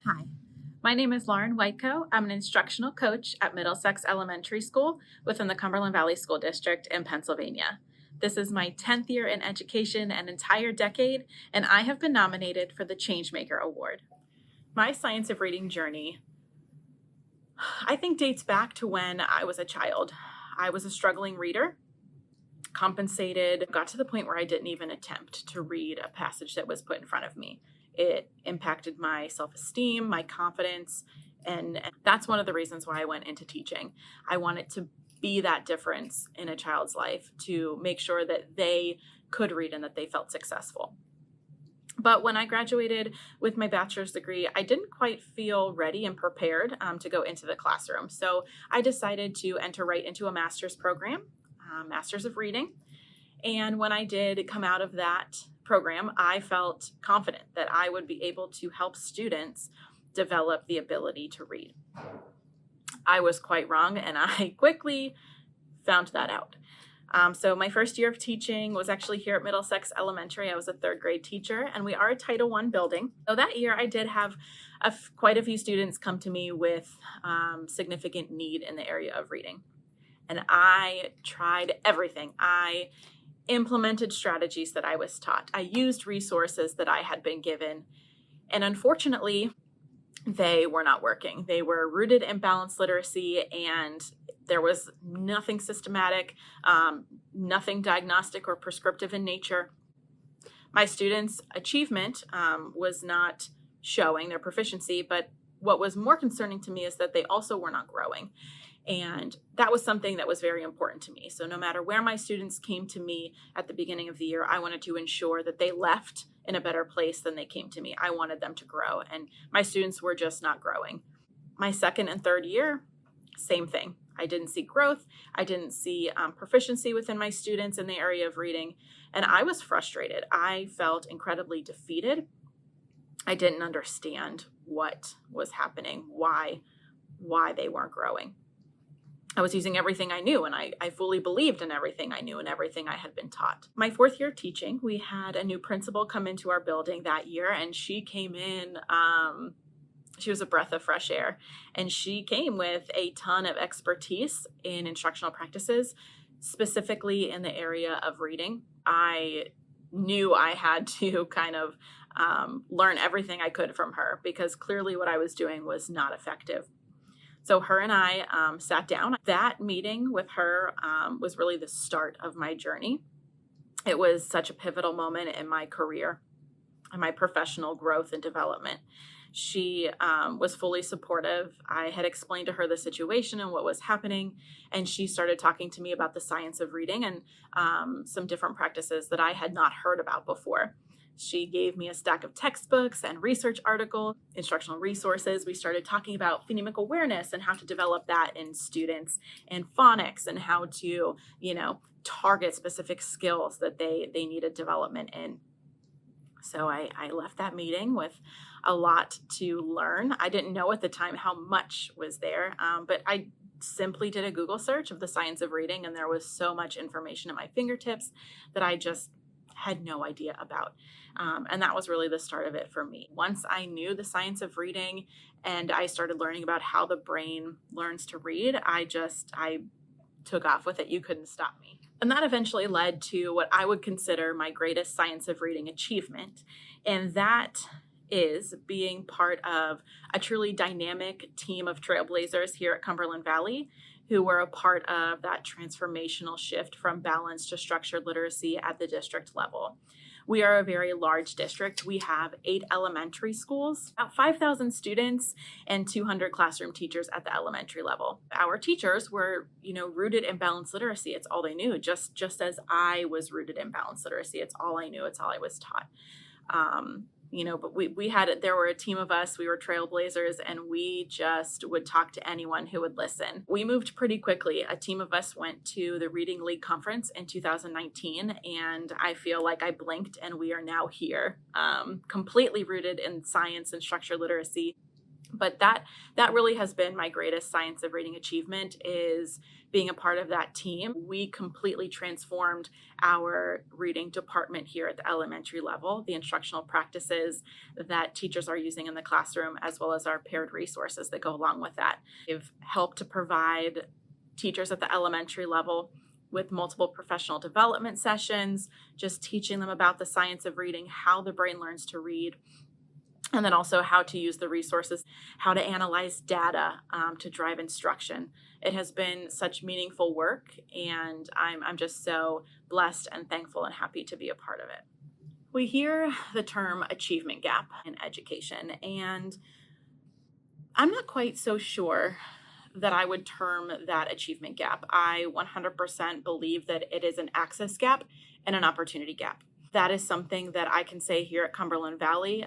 Hi, my name is Lauren Whiteko. I'm an instructional coach at Middlesex Elementary School within the Cumberland Valley School District in Pennsylvania. This is my 10th year in education, an entire decade, and I have been nominated for the Changemaker Award. My science of reading journey, I think, dates back to when I was a child. I was a struggling reader, compensated, got to the point where I didn't even attempt to read a passage that was put in front of me. It impacted my self-esteem, my confidence, and that's one of the reasons why I went into teaching. I wanted to be that difference in a child's life, to make sure that they could read and that they felt successful. But when I graduated with my bachelor's degree, I didn't quite feel ready and prepared to go into the classroom. So I decided to enter right into a master's program, Master's of Reading. And when I did come out of that program, I felt confident that I would be able to help students develop the ability to read. I was quite wrong, and I quickly found that out. So my first year of teaching was actually here at Middlesex Elementary. I was a third grade teacher, and we are a Title I building. So that year I did have quite a few students come to me with significant need in the area of reading. And I tried everything. I implemented strategies that I was taught. I used resources that I had been given. And unfortunately, they were not working. They were rooted in balanced literacy, and there was nothing systematic, nothing diagnostic or prescriptive in nature. My students' achievement was not showing their proficiency, but what was more concerning to me is that they also were not growing. And that was something that was very important to me. So no matter where my students came to me at the beginning of the year, I wanted to ensure that they left in a better place than they came to me. I wanted them to grow, and my students were just not growing. My second and third year, same thing. I didn't see growth. I didn't see proficiency within my students in the area of reading, and I was frustrated. I felt incredibly defeated. I didn't understand what was happening, why they weren't growing. I was using everything I knew, and I fully believed in everything I knew and everything I had been taught. My fourth year teaching, we had a new principal come into our building that year, and she came in, she was a breath of fresh air, and she came with a ton of expertise in instructional practices, specifically in the area of reading. I knew I had to kind of learn everything I could from her, because clearly what I was doing was not effective. So her and I sat down. That meeting with her was really the start of my journey. It was such a pivotal moment in my career and my professional growth and development. She was fully supportive. I had explained to her the situation and what was happening, and she started talking to me about the science of reading and some different practices that I had not heard about before. She gave me a stack of textbooks and research articles, instructional resources. We started talking about phonemic awareness and how to develop that in students, and phonics, and how to, target specific skills that they needed development in. So I left that meeting with a lot to learn. I didn't know at the time how much was there, but I simply did a Google search of the science of reading, and there was so much information at my fingertips that I just had no idea about. And that was really the start of it for me. Once I knew the science of reading and I started learning about how the brain learns to read, I took off with it. You couldn't stop me. And that eventually led to what I would consider my greatest science of reading achievement. And that is being part of a truly dynamic team of trailblazers here at Cumberland Valley, who were a part of that transformational shift from balanced to structured literacy at the district level. We are a very large district. We have 8 elementary schools, about 5,000 students, and 200 classroom teachers at the elementary level. Our teachers were, rooted in balanced literacy. It's all they knew, just as I was rooted in balanced literacy. It's all I knew. It's all I was taught. But there were a team of us, we were trailblazers, and we just would talk to anyone who would listen. We moved pretty quickly. A team of us went to the Reading League Conference in 2019, and I feel like I blinked and we are now here, completely rooted in science and structured literacy. But that really has been my greatest science of reading achievement, is being a part of that team. We completely transformed our reading department here at the elementary level, the instructional practices that teachers are using in the classroom, as well as our paired resources that go along with that. They've helped to provide teachers at the elementary level with multiple professional development sessions, just teaching them about the science of reading, how the brain learns to read, and then also how to use the resources, how to analyze data to drive instruction. It has been such meaningful work, and I'm just so blessed and thankful and happy to be a part of it. We hear the term achievement gap in education, and I'm not quite so sure that I would term that achievement gap. I 100% believe that it is an access gap and an opportunity gap. That is something that I can say here at Cumberland Valley.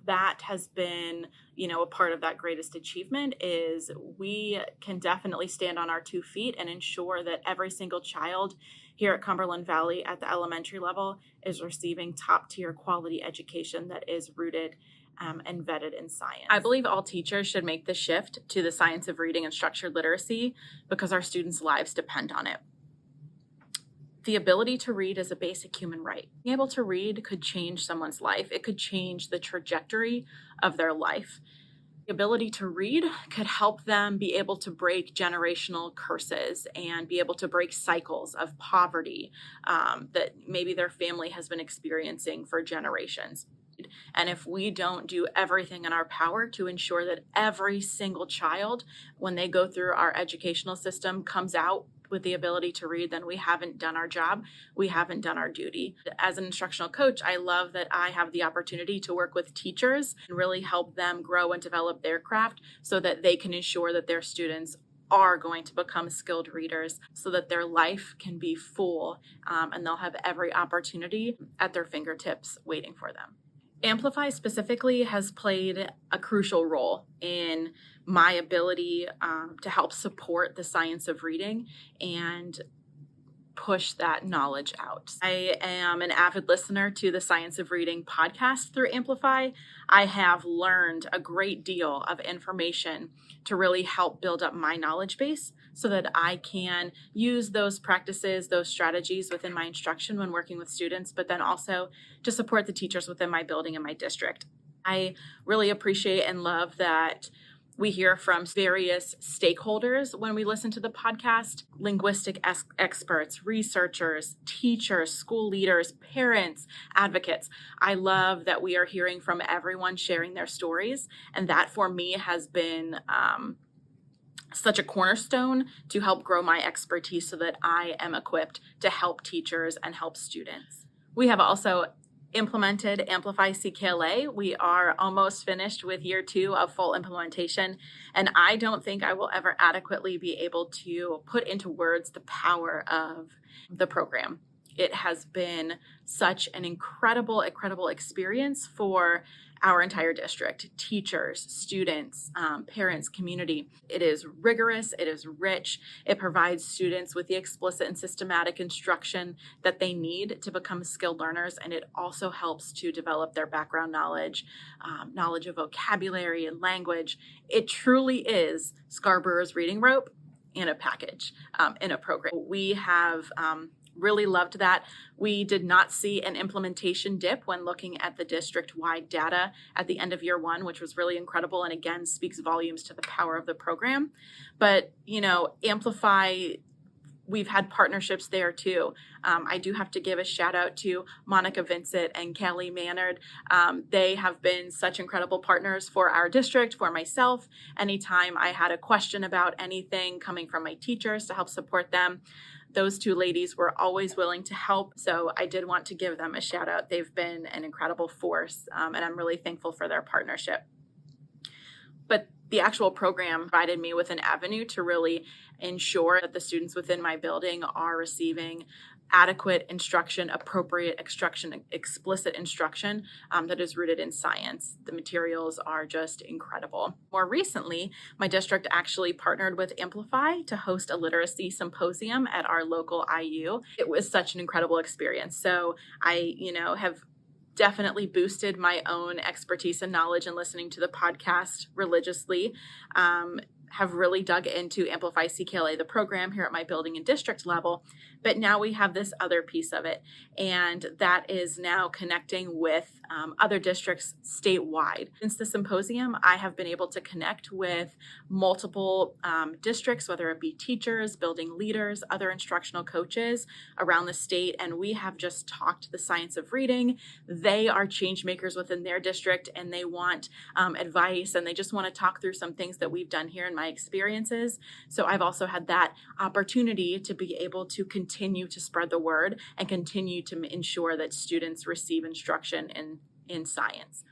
That has been, a part of that greatest achievement, is we can definitely stand on our 2 feet and ensure that every single child here at Cumberland Valley at the elementary level is receiving top tier quality education that is rooted and vetted in science. I believe all teachers should make the shift to the science of reading and structured literacy because our students' lives depend on it. The ability to read is a basic human right. Being able to read could change someone's life. It could change the trajectory of their life. The ability to read could help them be able to break generational curses and be able to break cycles of poverty that maybe their family has been experiencing for generations. And if we don't do everything in our power to ensure that every single child, when they go through our educational system, comes out with the ability to read, then we haven't done our job. We haven't done our duty. As an instructional coach, I love that I have the opportunity to work with teachers and really help them grow and develop their craft so that they can ensure that their students are going to become skilled readers so that their life can be full and they'll have every opportunity at their fingertips waiting for them. Amplify specifically has played a crucial role in my ability to help support the science of reading and push that knowledge out. I am an avid listener to the Science of Reading podcast through Amplify. I have learned a great deal of information to really help build up my knowledge base so that I can use those practices, those strategies within my instruction when working with students, but then also to support the teachers within my building and my district. I really appreciate and love that we hear from various stakeholders when we listen to the podcast: linguistic experts, researchers, teachers, school leaders, parents, advocates. I love that we are hearing from everyone sharing their stories. And that for me has been such a cornerstone to help grow my expertise so that I am equipped to help teachers and help students. We have also implemented Amplify CKLA. We are almost finished with year 2 of full implementation, and I don't think I will ever adequately be able to put into words the power of the program. It has been such an incredible experience for our entire district, teachers, students, parents, community. It is rigorous, it is rich, it provides students with the explicit and systematic instruction that they need to become skilled learners, and it also helps to develop their background knowledge, knowledge of vocabulary and language. It truly is Scarborough's reading rope in a package, in a program. We have really loved that. We did not see an implementation dip when looking at the district-wide data at the end of year 1, which was really incredible and again speaks volumes to the power of the program. But, Amplify, we've had partnerships there too. I do have to give a shout out to Monica Vincent and Kelly Mannard. They have been such incredible partners for our district, for myself. Anytime I had a question about anything coming from my teachers to help support them, those 2 ladies were always willing to help. So I did want to give them a shout out. They've been an incredible force, and I'm really thankful for their partnership. But the actual program provided me with an avenue to really ensure that the students within my building are receiving adequate instruction, appropriate instruction, explicit instruction that is rooted in science. The materials are just incredible. More recently, my district actually partnered with Amplify to host a literacy symposium at our local IU. It was such an incredible experience. So I, have definitely boosted my own expertise and knowledge in listening to the podcast religiously. Have really dug into Amplify CKLA, the program here at my building and district level. But now we have this other piece of it, and that is now connecting with other districts statewide. Since the symposium, I have been able to connect with multiple districts, whether it be teachers, building leaders, other instructional coaches around the state, and we have just talked the science of reading. They are change makers within their district, and they want advice, and they just want to talk through some things that we've done here in my experiences. So I've also had that opportunity to be able to continue to spread the word and continue to ensure that students receive instruction in science.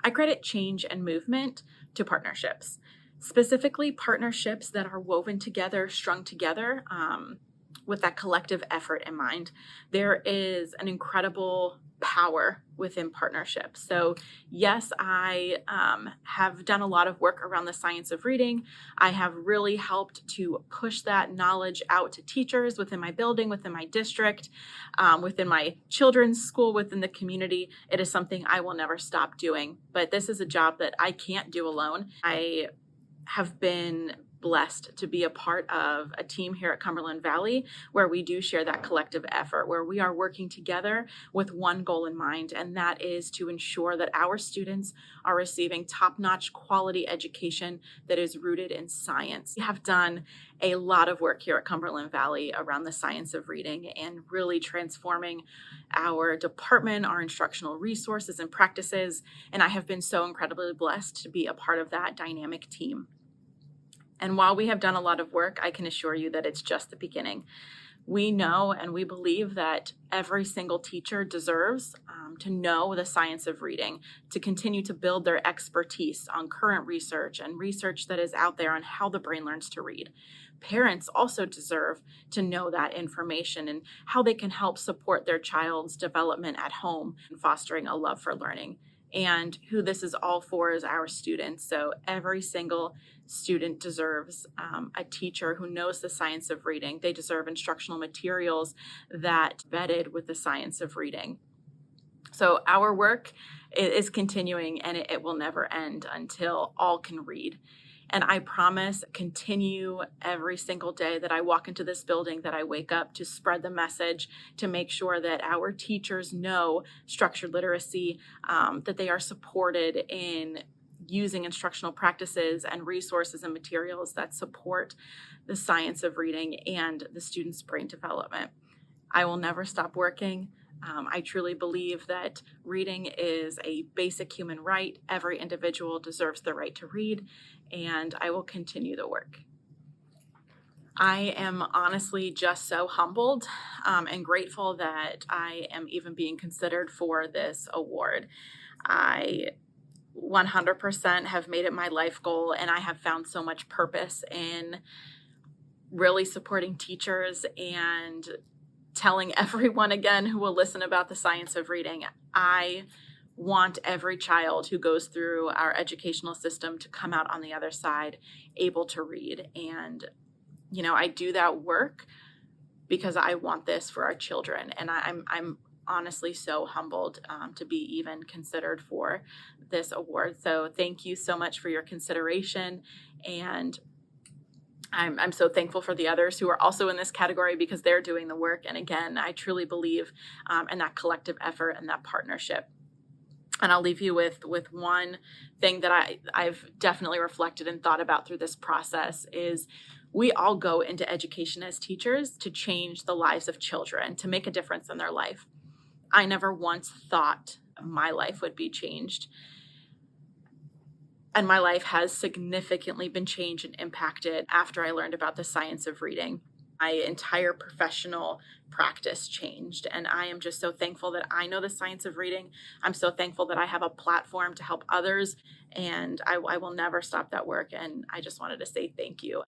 I credit change and movement to partnerships, specifically partnerships that are woven together, strung together, with that collective effort in mind. There is an incredible power within partnerships. So yes, I have done a lot of work around the science of reading. I have really helped to push that knowledge out to teachers within my building, within my district, within my children's school, within the community. It is something I will never stop doing, but this is a job that I can't do alone. I have been blessed to be a part of a team here at Cumberland Valley where we do share that collective effort, where we are working together with one goal in mind, and that is to ensure that our students are receiving top-notch quality education that is rooted in science. We have done a lot of work here at Cumberland Valley around the science of reading and really transforming our department, our instructional resources and practices, and I have been so incredibly blessed to be a part of that dynamic team. And while we have done a lot of work, I can assure you that it's just the beginning. We know and we believe that every single teacher deserves to know the science of reading, to continue to build their expertise on current research and research that is out there on how the brain learns to read. Parents also deserve to know that information and how they can help support their child's development at home and fostering a love for learning. And who this is all for is our students. So every single student deserves a teacher who knows the science of reading. They deserve instructional materials that vetted with the science of reading. So our work is continuing, and it will never end until all can read. And I promise continue every single day that I walk into this building, that I wake up, to spread the message, to make sure that our teachers know structured literacy, that they are supported in using instructional practices and resources and materials that support the science of reading and the student's brain development. I will never stop working. I truly believe that reading is a basic human right. Every individual deserves the right to read, and I will continue the work. I am honestly just so humbled and grateful that I am even being considered for this award. I 100% have made it my life goal, and I have found so much purpose in really supporting teachers and telling everyone again who will listen about the science of reading. I want every child who goes through our educational system to come out on the other side able to read. And, I do that work because I want this for our children. And I'm honestly so humbled to be even considered for this award. So thank you so much for your consideration. And I'm so thankful for the others who are also in this category because they're doing the work. And again, I truly believe in that collective effort and that partnership. And I'll leave you with one thing that I've definitely reflected and thought about through this process is we all go into education as teachers to change the lives of children, to make a difference in their life. I never once thought my life would be changed. And my life has significantly been changed and impacted after I learned about the science of reading. My entire professional practice changed, and I am just so thankful that I know the science of reading. I'm so thankful that I have a platform to help others, and I will never stop that work, and I just wanted to say thank you.